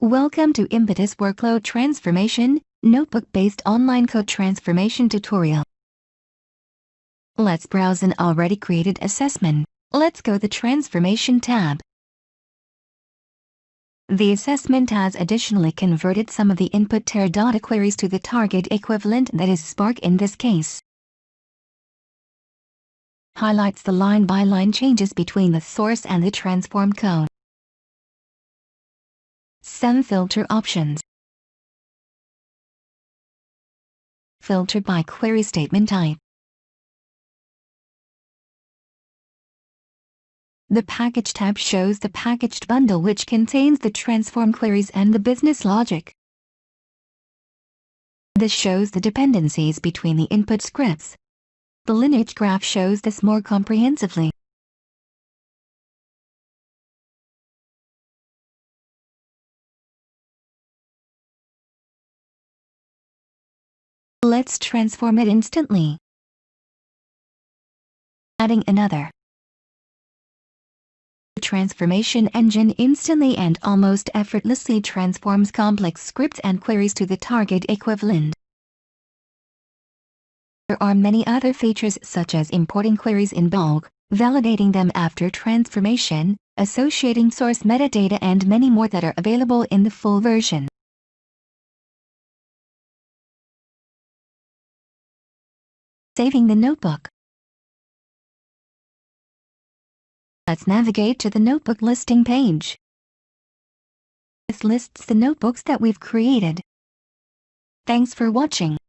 Welcome to Impetus Workload Transformation, Notebook-based online code transformation tutorial. Let's browse an already created assessment. Let's go to the Transformation tab. The assessment has additionally converted some of the input Teradata queries to the target equivalent, that is Spark in this case. Highlights the line-by-line changes between the source and the transformed code. Some filter options. Filter by query statement type. The Package tab shows the packaged bundle which contains the transform queries and the business logic. This shows the dependencies between the input scripts. The lineage graph shows this more comprehensively. Let's transform it instantly. Adding another. The transformation engine instantly and almost effortlessly transforms complex scripts and queries to the target equivalent. There are many other features such as importing queries in bulk, validating them after transformation, associating source metadata, and many more that are available in the full version. Saving the notebook. Let's navigate to the notebook listing page. This lists the notebooks that we've created. Thanks for watching.